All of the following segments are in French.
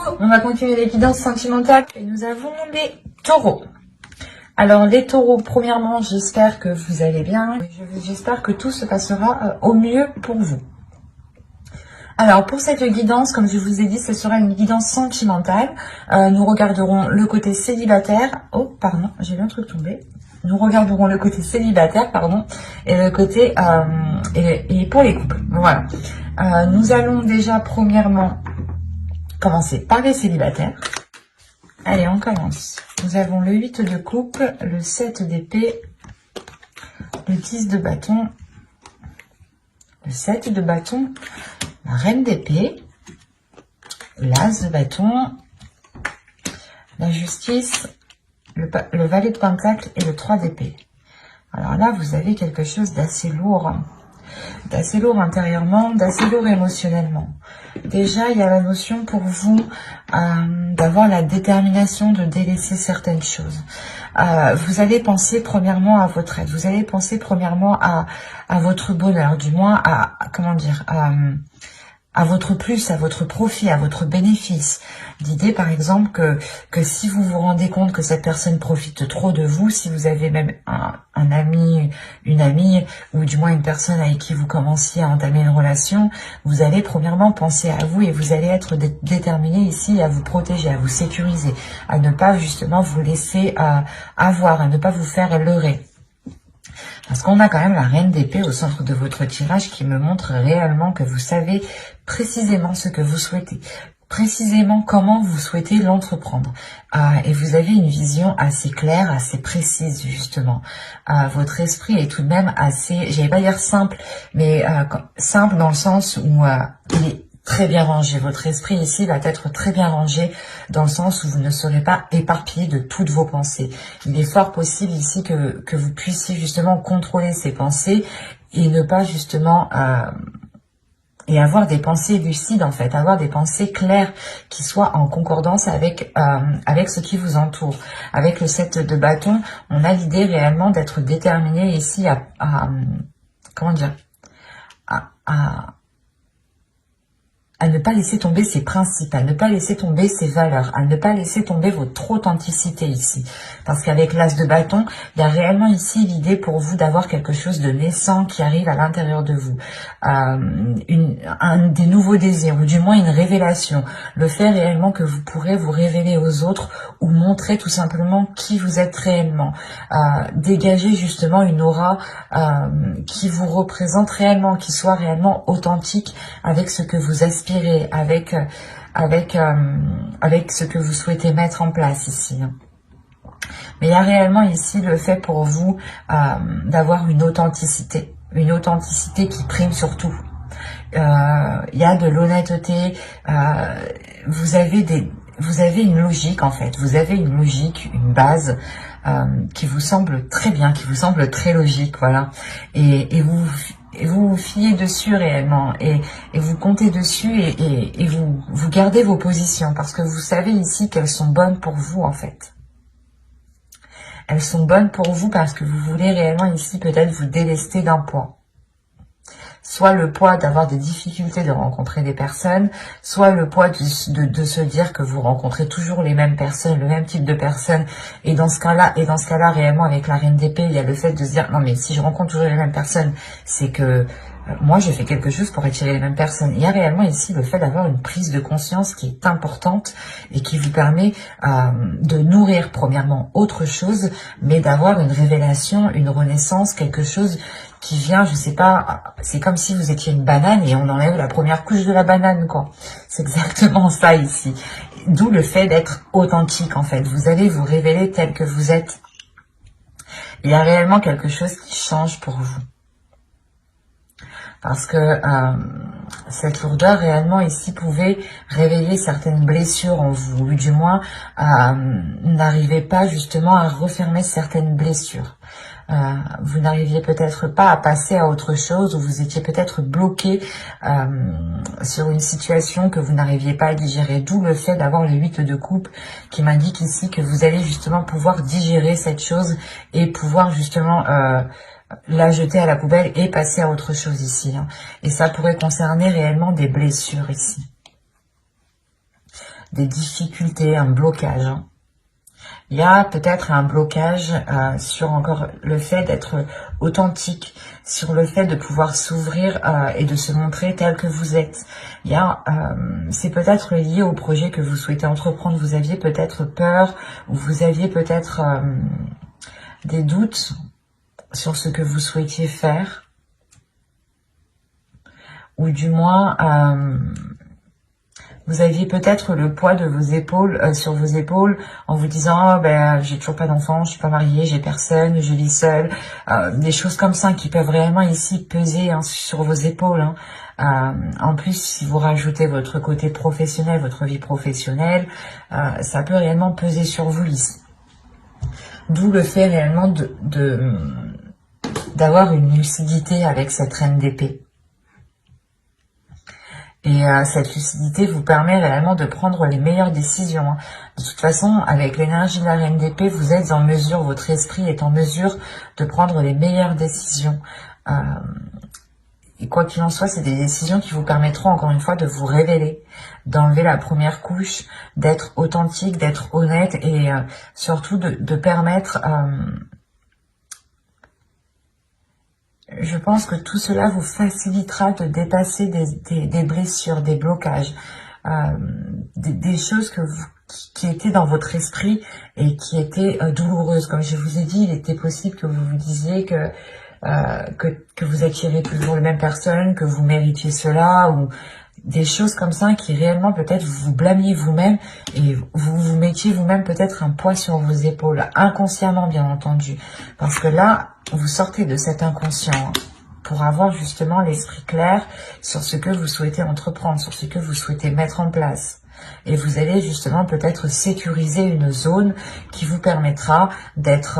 On va continuer les guidances sentimentales et nous avons les taureaux. Alors les taureaux, premièrement, j'espère que vous allez bien. J'espère que tout se passera au mieux pour vous. Alors pour cette guidance, comme je vous ai dit, ce sera une guidance sentimentale. Nous regarderons le côté célibataire. Oh, pardon, j'ai vu un truc tomber. Nous regarderons le côté célibataire, pardon, et le côté et pour les couples. Voilà. Nous allons déjà premièrement commencer par les célibataires. Allez, on commence. Nous avons le 8 de coupe, le 7 d'épée, le 10 de bâton, le 7 de bâton, la reine d'épée, l'as de bâton, la justice, le valet de pentacle et le 3 d'épée. Alors là, vous avez quelque chose d'assez lourd intérieurement, d'assez lourd émotionnellement. Déjà, il y a la notion pour vous d'avoir la détermination de délaisser certaines choses. Vous allez penser premièrement à votre aide, vous allez penser premièrement à votre bonheur, du moins à votre plus, à votre profit, à votre bénéfice. L'idée, par exemple, que si vous vous rendez compte que cette personne profite trop de vous, si vous avez même un ami, une amie, ou du moins une personne avec qui vous commenciez à entamer une relation, vous allez premièrement penser à vous et vous allez être déterminé ici à vous protéger, à vous sécuriser, à ne pas justement vous laisser avoir, à ne pas vous faire leurrer. Parce qu'on a quand même la reine d'épée au centre de votre tirage qui me montre réellement que vous savez précisément ce que vous souhaitez, précisément comment vous souhaitez l'entreprendre. Et vous avez une vision assez claire, assez précise justement. Votre esprit est tout de même assez, j'allais pas dire simple, mais simple dans le sens où il est très bien rangé. Votre esprit ici va être très bien rangé dans le sens où vous ne serez pas éparpillé de toutes vos pensées. Il est fort possible ici que vous puissiez justement contrôler ces pensées et ne pas justement... et avoir des pensées lucides en fait, avoir des pensées claires qui soient en concordance avec ce qui vous entoure. Avec le 7 de bâton, on a l'idée réellement d'être déterminé ici comment dire, à ne pas laisser tomber ses principes, à ne pas laisser tomber ses valeurs, à ne pas laisser tomber votre authenticité ici. Parce qu'avec l'as de bâton, il y a réellement ici l'idée pour vous d'avoir quelque chose de naissant qui arrive à l'intérieur de vous. Des nouveaux désirs, ou du moins une révélation. Le fait réellement que vous pourrez vous révéler aux autres ou montrer tout simplement qui vous êtes réellement. Dégager justement une aura qui vous représente réellement, qui soit réellement authentique avec ce que vous aspirez, avec ce que vous souhaitez mettre en place ici. Mais il y a réellement ici le fait pour vous d'avoir une authenticité qui prime sur tout. Il y a de l'honnêteté, vous avez une logique en fait, vous avez une logique, une base qui vous semble très bien, qui vous semble très logique, voilà. Et vous vous fiez dessus réellement et vous comptez dessus et vous gardez vos positions parce que vous savez ici qu'elles sont bonnes pour vous en fait. Elles sont bonnes pour vous parce que vous voulez réellement ici peut-être vous délester d'un poids. Soit le poids d'avoir des difficultés de rencontrer des personnes, soit le poids de se dire que vous rencontrez toujours les mêmes personnes, le même type de personnes. Et dans ce cas-là, réellement, avec la reine d'épée, il y a le fait de se dire, non mais si je rencontre toujours les mêmes personnes, c'est que moi je fais quelque chose pour attirer les mêmes personnes. Il y a réellement ici le fait d'avoir une prise de conscience qui est importante et qui vous permet de nourrir premièrement autre chose, mais d'avoir une révélation, une renaissance, quelque chose qui vient, je sais pas, c'est comme si vous étiez une banane et on enlève la première couche de la banane, quoi. C'est exactement ça ici. D'où le fait d'être authentique, en fait. Vous allez vous révéler tel que vous êtes. Il y a réellement quelque chose qui change pour vous. Parce que cette lourdeur réellement ici pouvait révéler certaines blessures en vous, ou du moins n'arrivez pas justement à refermer certaines blessures. Vous n'arriviez peut-être pas à passer à autre chose, ou vous étiez peut-être bloqué sur une situation que vous n'arriviez pas à digérer, d'où le fait d'avoir le 8 de coupe qui m'indique ici que vous allez justement pouvoir digérer cette chose et pouvoir justement la jeter à la poubelle et passer à autre chose ici. Et ça pourrait concerner réellement des blessures ici. des difficultés, un blocage. Hein. Il y a peut-être un blocage sur encore le fait d'être authentique, sur le fait de pouvoir s'ouvrir et de se montrer tel que vous êtes. Il y a, c'est peut-être lié au projet que vous souhaitez entreprendre. Vous aviez peut-être peur ou vous aviez peut-être des doutes sur ce que vous souhaitiez faire, ou du moins vous aviez peut-être le poids de vos épaules sur vos épaules en vous disant oh, ben j'ai toujours pas d'enfant, je suis pas mariée, j'ai personne, je vis seule, des choses comme ça qui peuvent réellement ici peser hein, sur vos épaules. Hein. En plus, si vous rajoutez votre côté professionnel, votre vie professionnelle, ça peut réellement peser sur vous ici. D'où le fait réellement d'avoir une lucidité avec cette reine d'épée. Et cette lucidité vous permet réellement de prendre les meilleures décisions. Hein. De toute façon, avec l'énergie de la reine d'épée, vous êtes en mesure, votre esprit est en mesure de prendre les meilleures décisions. Et quoi qu'il en soit, c'est des décisions qui vous permettront encore une fois de vous révéler, d'enlever la première couche, d'être authentique, d'être honnête et surtout de permettre... je pense que tout cela vous facilitera de dépasser des blessures, des blocages, des choses qui étaient dans votre esprit et qui étaient douloureuses. Comme je vous ai dit, il était possible que vous vous disiez que vous attirez toujours les mêmes personnes, que vous méritiez cela, ou des choses comme ça qui réellement peut-être vous blâmiez vous-même et vous vous mettiez vous-même peut-être un poids sur vos épaules, inconsciemment bien entendu. Parce que là, vous sortez de cet inconscient pour avoir justement l'esprit clair sur ce que vous souhaitez entreprendre, sur ce que vous souhaitez mettre en place. Et vous allez justement peut-être sécuriser une zone qui vous permettra d'être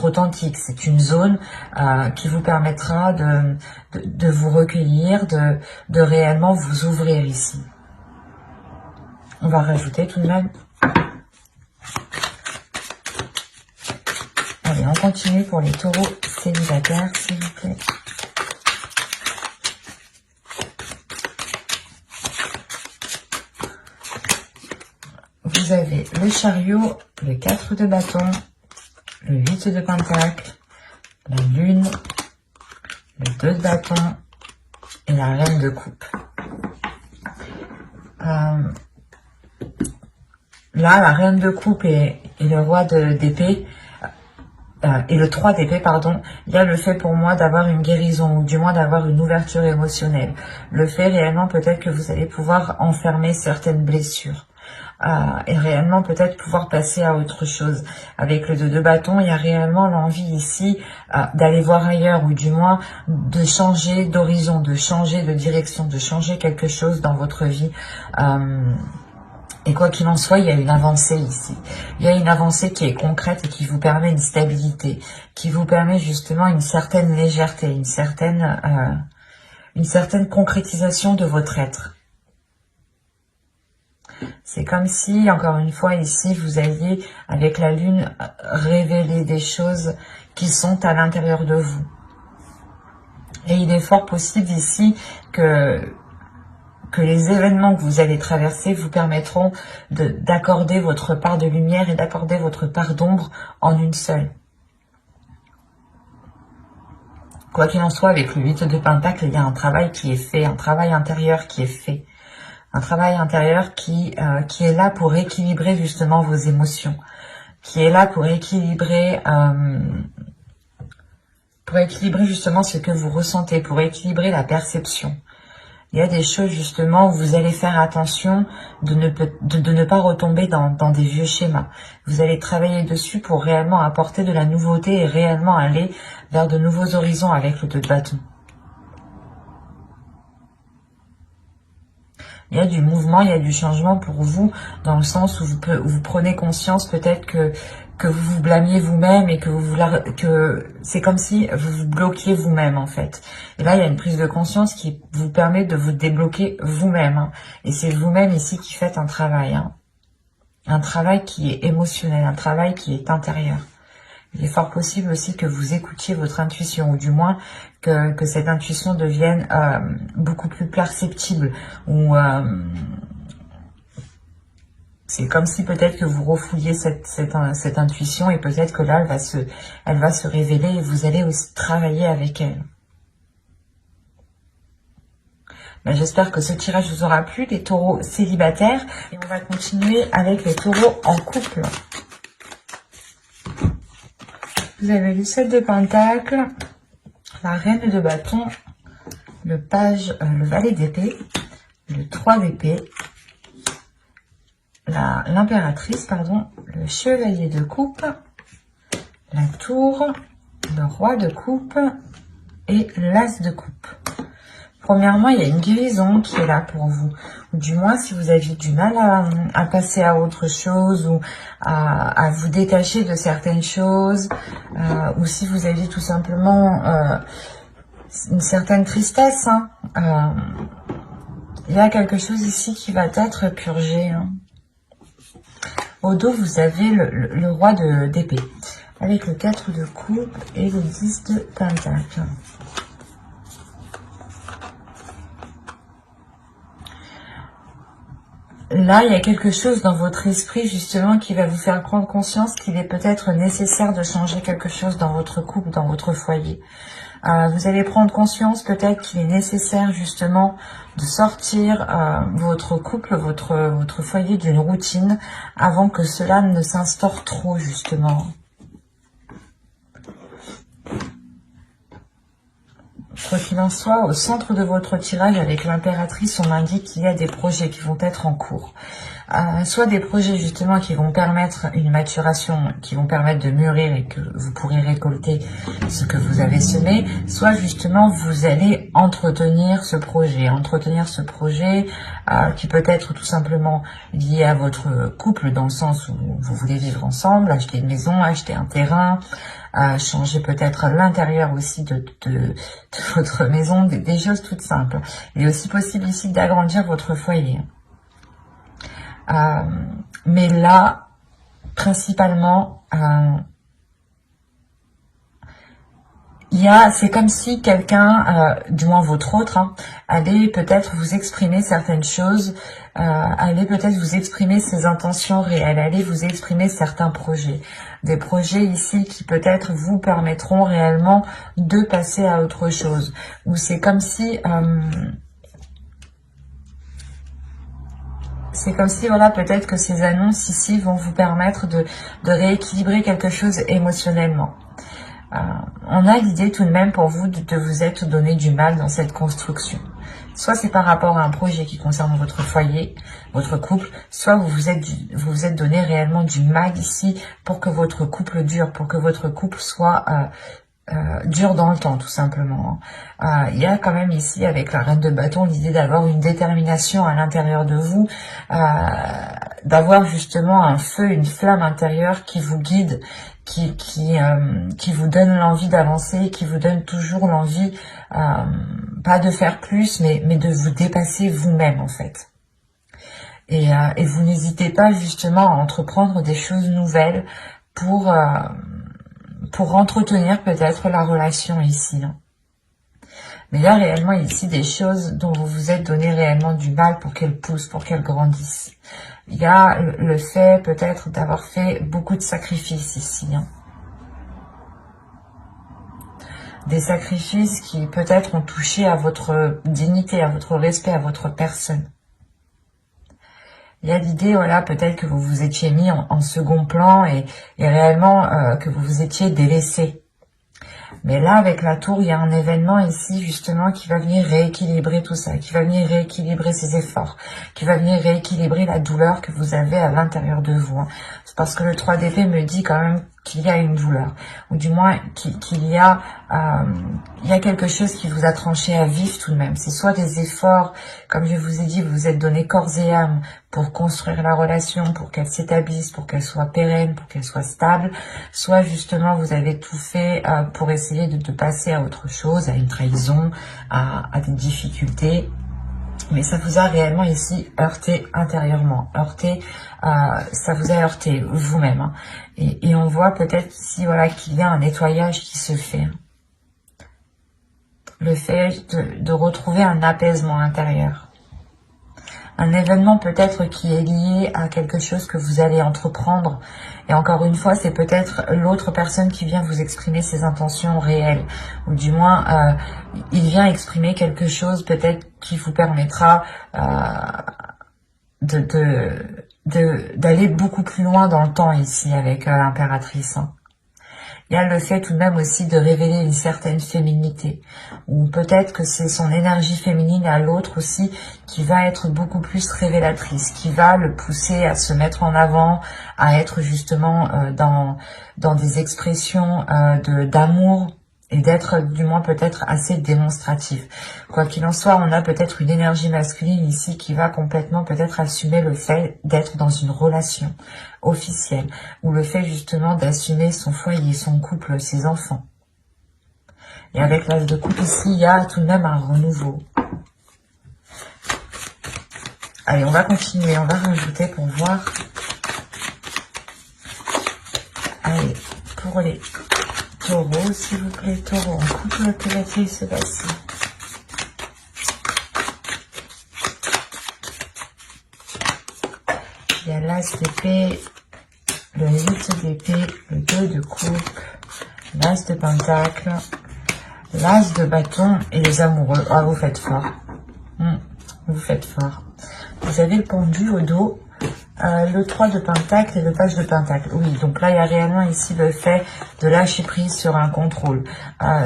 authentique. C'est une zone qui vous permettra de vous recueillir, de réellement vous ouvrir ici. On va rajouter tout de même. Allez, on continue pour les taureaux célibataires, s'il vous plaît. Vous avez le chariot, le 4 de bâton, le 8 de pentacle, la lune, le 2 de bâton et la reine de coupe. Là, la reine de coupe et le roi d'épée, et le 3 d'épée, pardon, il y a le fait pour moi d'avoir une guérison, ou du moins d'avoir une ouverture émotionnelle. Le fait réellement peut-être que vous allez pouvoir enfermer certaines blessures. Et réellement peut-être pouvoir passer à autre chose. Avec le 2 de bâton, il y a réellement l'envie ici d'aller voir ailleurs, ou du moins de changer d'horizon, de changer de direction, de changer quelque chose dans votre vie. Et quoi qu'il en soit, il y a une avancée ici. Il y a une avancée qui est concrète et qui vous permet une stabilité, qui vous permet justement une certaine légèreté, une certaine concrétisation de votre être. C'est comme si, encore une fois, ici, vous alliez, avec la lune, révéler des choses qui sont à l'intérieur de vous. Et il est fort possible ici que les événements que vous allez traverser vous permettront d'accorder votre part de lumière et d'accorder votre part d'ombre en une seule. Quoi qu'il en soit, avec le 8 de pentacle, il y a un travail qui est fait, un travail intérieur qui est fait. Un travail intérieur qui est là pour équilibrer justement vos émotions, qui est là pour équilibrer justement ce que vous ressentez, pour équilibrer la perception. Il y a des choses justement où vous allez faire attention de ne pas retomber dans des vieux schémas. Vous allez travailler dessus pour réellement apporter de la nouveauté et réellement aller vers de nouveaux horizons avec le 2 de bâton. Il y a du mouvement, il y a du changement pour vous, dans le sens où vous prenez conscience peut-être que vous vous blâmiez vous-même et que c'est comme si vous vous bloquiez vous-même en fait. Et là, il y a une prise de conscience qui vous permet de vous débloquer vous-même. Hein. Et c'est vous-même ici qui faites un travail. Hein. Un travail qui est émotionnel, un travail qui est intérieur. Il est fort possible aussi que vous écoutiez votre intuition, ou du moins que cette intuition devienne beaucoup plus perceptible, ou C'est comme si peut-être que vous refouillez cette intuition et peut-être que là, elle va se révéler et vous allez aussi travailler avec elle. Ben, j'espère que ce tirage vous aura plu, les taureaux célibataires. Et on va continuer avec les taureaux en couple. Vous avez le 7 de Pentacle, la Reine de Bâton, le Valet d'épée, le 3 d'épée, l'impératrice, pardon, le Chevalier de coupe, la Tour, le Roi de coupe et l'As de coupe. Premièrement, il y a une guérison qui est là pour vous. Ou du moins, si vous aviez du mal à passer à autre chose ou à vous détacher de certaines choses, ou si vous aviez tout simplement une certaine tristesse, hein, il y a quelque chose ici qui va être purgé. Hein. Au dos, vous avez le Roi d'épée, avec le 4 de coupe et le 10 de Pentacle. Là, il y a quelque chose dans votre esprit, justement, qui va vous faire prendre conscience qu'il est peut-être nécessaire de changer quelque chose dans votre couple, dans votre foyer. Vous allez prendre conscience peut-être qu'il est nécessaire, justement, de sortir votre couple, votre foyer d'une routine avant que cela ne s'instaure trop, justement. Quoi qu'il en soit, au centre de votre tirage avec l'impératrice, on indique qu'il y a des projets qui vont être en cours. Soit des projets justement qui vont permettre une maturation, qui vont permettre de mûrir et que vous pourrez récolter ce que vous avez semé, soit justement vous allez entretenir ce projet qui peut être tout simplement lié à votre couple dans le sens où vous voulez vivre ensemble, acheter une maison, acheter un terrain, changer peut-être l'intérieur aussi de votre maison, des choses toutes simples. Il est aussi possible ici d'agrandir votre foyer. Mais là, principalement, c'est comme si quelqu'un, du moins votre autre, allait peut-être vous exprimer certaines choses, allait peut-être vous exprimer ses intentions réelles, allait vous exprimer certains projets. Des projets ici qui peut-être vous permettront réellement de passer à autre chose. Ou c'est comme si... voilà, peut-être que ces annonces ici vont vous permettre de rééquilibrer quelque chose émotionnellement. On a l'idée tout de même pour vous de vous être donné du mal dans cette construction. Soit c'est par rapport à un projet qui concerne votre foyer, votre couple, soit vous vous êtes donné réellement du mal ici pour que votre couple dure, pour que votre couple soit dure dans le temps, tout simplement. Il y a quand même ici, avec la Reine de Bâton, l'idée d'avoir une détermination à l'intérieur de vous, d'avoir justement un feu, une flamme intérieure qui vous guide, qui vous donne l'envie d'avancer, qui vous donne toujours l'envie, pas de faire plus, mais de vous dépasser vous-même, en fait. Et vous n'hésitez pas justement à entreprendre des choses nouvelles pour entretenir peut-être la relation ici. Mais il y a réellement ici des choses dont vous vous êtes donné réellement du mal pour qu'elles poussent, pour qu'elles grandissent. Il y a le fait peut-être d'avoir fait beaucoup de sacrifices ici. Des sacrifices qui peut-être ont touché à votre dignité, à votre respect, à votre personne. Il y a l'idée, voilà, peut-être que vous vous étiez mis en second plan et réellement que vous vous étiez délaissé. Mais là, avec la tour, il y a un événement ici, justement, qui va venir rééquilibrer tout ça, qui va venir rééquilibrer ses efforts, qui va venir rééquilibrer la douleur que vous avez à l'intérieur de vous. C'est parce que le 3 d'épée me dit quand même qu'il y a une douleur, ou du moins qu'il y a quelque chose qui vous a tranché à vif tout de même. C'est soit des efforts, comme je vous ai dit, vous vous êtes donné corps et âme pour construire la relation, pour qu'elle s'établisse, pour qu'elle soit pérenne, pour qu'elle soit stable, soit justement vous avez tout fait pour essayer de passer à autre chose, à une trahison, à des difficultés. Mais ça vous a réellement ici heurté intérieurement, ça vous a heurté vous-même. Et on voit peut-être ici, voilà, qu'il y a un nettoyage qui se fait. Le fait de retrouver un apaisement intérieur. Un événement peut-être qui est lié à quelque chose que vous allez entreprendre. Et encore une fois, c'est peut-être l'autre personne qui vient vous exprimer ses intentions réelles. Ou du moins, il vient exprimer quelque chose peut-être qui vous permettra d'aller beaucoup plus loin dans le temps ici avec l'impératrice. Il y a le fait tout de même aussi de révéler une certaine féminité, ou peut-être que c'est son énergie féminine à l'autre aussi qui va être beaucoup plus révélatrice, qui va le pousser à se mettre en avant, à être justement dans des expressions d'amour, et d'être du moins peut-être assez démonstratif. Quoi qu'il en soit, on a peut-être une énergie masculine ici qui va complètement peut-être assumer le fait d'être dans une relation officielle, ou le fait justement d'assumer son foyer, son couple, ses enfants. Et avec l'As de coupe ici, il y a tout de même un renouveau. Allez, on va continuer, on va rajouter pour voir. Allez, pour les taureaux, s'il vous plaît, taureau, en couple, que va-t-il se passer? Il y a l'As d'épée, le 8 d'épée, le 2 de coupe, l'As de pentacle, l'As de bâton et les amoureux. Ah, vous faites fort. Vous faites fort. Vous avez le pendu au dos, le 3 de pentacle et le page de pentacle. Oui, donc là, il y a réellement ici le fait de lâcher prise sur un contrôle.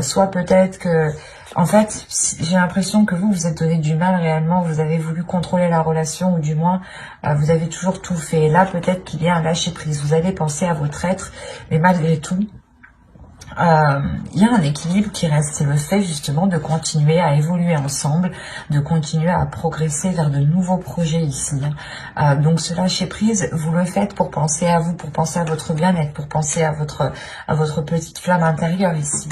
Soit peut-être que... En fait, j'ai l'impression que vous êtes donné du mal réellement, vous avez voulu contrôler la relation, ou du moins, vous avez toujours tout fait. Et là, peut-être qu'il y a un lâcher prise. Vous allez penser à votre être, mais malgré tout, il y a un équilibre qui reste, c'est le fait justement de continuer à évoluer ensemble, de continuer à progresser vers de nouveaux projets ici. Donc ce lâcher prise, vous le faites pour penser à vous, pour penser à votre bien-être, pour penser à votre petite flamme intérieure ici.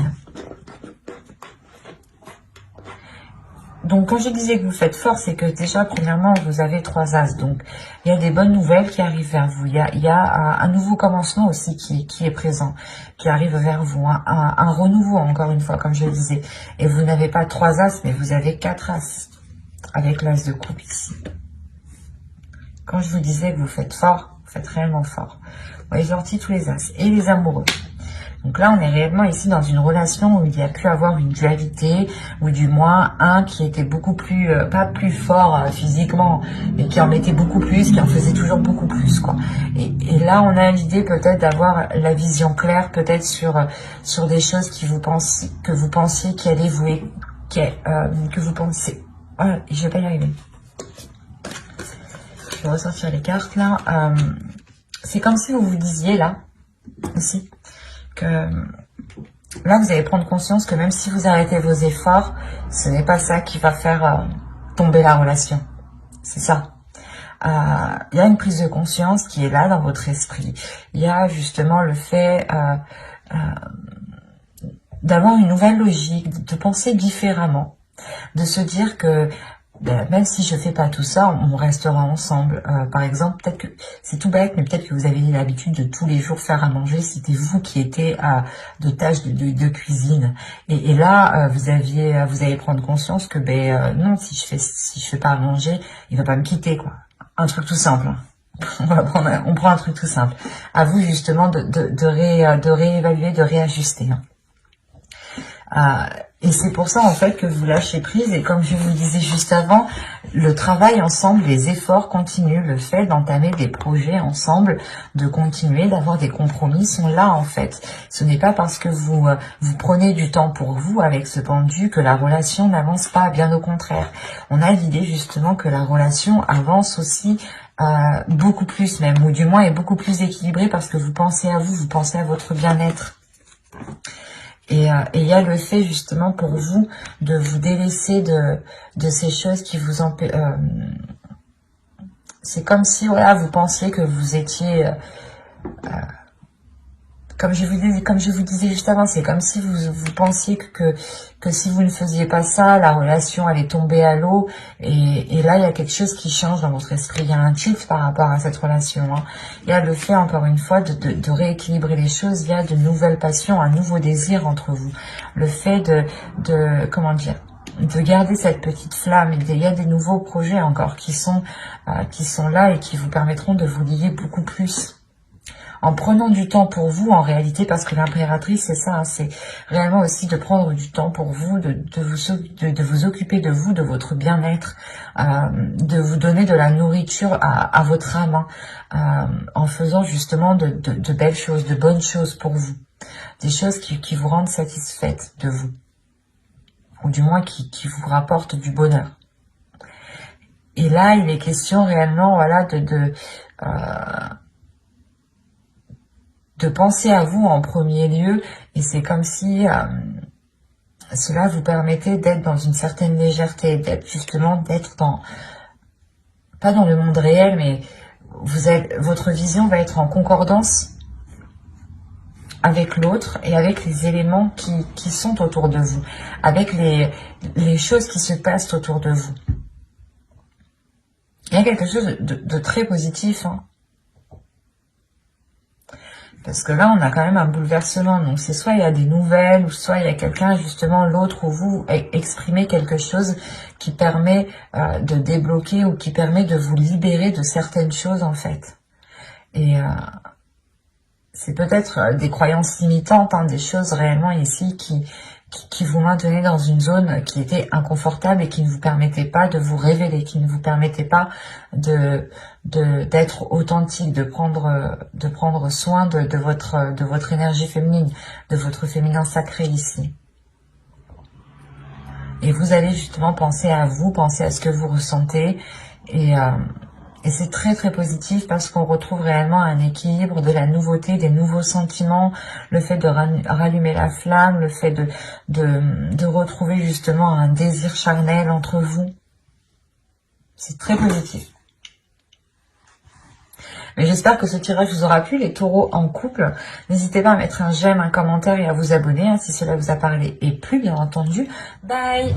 Donc, quand je disais que vous faites fort, c'est que déjà, premièrement, vous avez 3 As. Donc, il y a des bonnes nouvelles qui arrivent vers vous. Il y a un nouveau commencement aussi qui est présent, qui arrive vers vous. Un renouveau, encore une fois, comme je le disais. Et vous n'avez pas 3 As, mais vous avez 4 As. Avec l'As de coupe ici. Quand je vous disais que vous faites fort, vous faites réellement fort. Vous voyez sorti tous les As. Et les amoureux. Donc là, on est réellement ici dans une relation où il y a pu avoir une dualité, ou du moins un qui était beaucoup plus, pas plus fort physiquement, mais qui en mettait beaucoup plus, qui en faisait toujours beaucoup plus, quoi. Et là, on a l'idée peut-être d'avoir la vision claire, peut-être sur des choses que vous pensiez qui allaient vous, que vous pensez. Voilà, je vais pas y arriver. Je vais ressortir les cartes là. C'est comme si vous vous disiez là, aussi, que là, vous allez prendre conscience que même si vous arrêtez vos efforts, ce n'est pas ça qui va faire tomber la relation. C'est ça. Il y a une prise de conscience qui est là dans votre esprit. Il y a justement le fait d'avoir une nouvelle logique, de penser différemment, de se dire que même si je fais pas tout ça, on restera ensemble. Par exemple, peut-être que c'est tout bête, mais peut-être que vous avez l'habitude de tous les jours faire à manger. C'était vous qui étiez de tâches de cuisine. Et là, vous allez prendre conscience que non, si je fais pas à manger, il va pas me quitter, quoi. Un truc tout simple. On prend un truc tout simple. À vous justement de réévaluer, de réajuster. Et c'est pour ça en fait que vous lâchez prise, et comme je vous le disais juste avant, le travail ensemble, les efforts continuent, le fait d'entamer des projets ensemble, de continuer, d'avoir des compromis sont là en fait. Ce n'est pas parce que vous prenez du temps pour vous avec ce pendu que la relation n'avance pas, bien au contraire. On a l'idée justement que la relation avance aussi beaucoup plus même, ou du moins est beaucoup plus équilibrée parce que vous pensez à vous, vous pensez à votre bien-être. Et il y a le fait justement pour vous de vous délaisser de ces choses qui vous empêchent. C'est comme si voilà, vous pensiez que vous étiez comme je vous disais juste avant, c'est comme si vous pensiez que si vous ne faisiez pas ça, la relation allait tomber à l'eau. Et là, il y a quelque chose qui change dans votre esprit. Il y a un tilt par rapport à cette relation. Il y a le fait, encore une fois, de rééquilibrer les choses. Il y a de nouvelles passions, un nouveau désir entre vous. Le fait comment dire, de garder cette petite flamme. Il y a des nouveaux projets encore qui sont là et qui vous permettront de vous lier beaucoup plus. En prenant du temps pour vous, en réalité, parce que l'impératrice, c'est ça, hein, c'est réellement aussi de prendre du temps pour vous, de vous occuper de vous, de votre bien-être, de vous donner de la nourriture à votre âme, hein, en faisant justement de belles choses, de bonnes choses pour vous, des choses qui vous rendent satisfaite de vous, ou du moins qui vous rapportent du bonheur. Et là, il est question réellement, voilà, de penser à vous en premier lieu, et c'est comme si cela vous permettait d'être dans une certaine légèreté, d'être dans, pas dans le monde réel, mais votre vision va être en concordance avec l'autre et avec les éléments qui sont autour de vous, avec les choses qui se passent autour de vous. Il y a quelque chose de très positif, hein. Parce que là, on a quand même un bouleversement. Donc, c'est soit il y a des nouvelles, ou soit il y a quelqu'un, justement, l'autre ou vous, exprimer quelque chose qui permet de débloquer ou qui permet de vous libérer de certaines choses, en fait. Et c'est peut-être des croyances limitantes, hein, des choses réellement ici qui vous maintenaient dans une zone qui était inconfortable et qui ne vous permettait pas de vous révéler, qui ne vous permettait pas d'être authentique, de prendre soin de votre énergie féminine, de votre féminin sacré ici. Et vous allez justement penser à vous, penser à ce que vous ressentez, et c'est très très positif parce qu'on retrouve réellement un équilibre, de la nouveauté, des nouveaux sentiments, le fait de rallumer la flamme, le fait de retrouver justement un désir charnel entre vous. C'est très positif. Mais j'espère que ce tirage vous aura plu, les taureaux en couple. N'hésitez pas à mettre un j'aime, un commentaire et à vous abonner, hein, si cela vous a parlé et plu, bien entendu. Bye!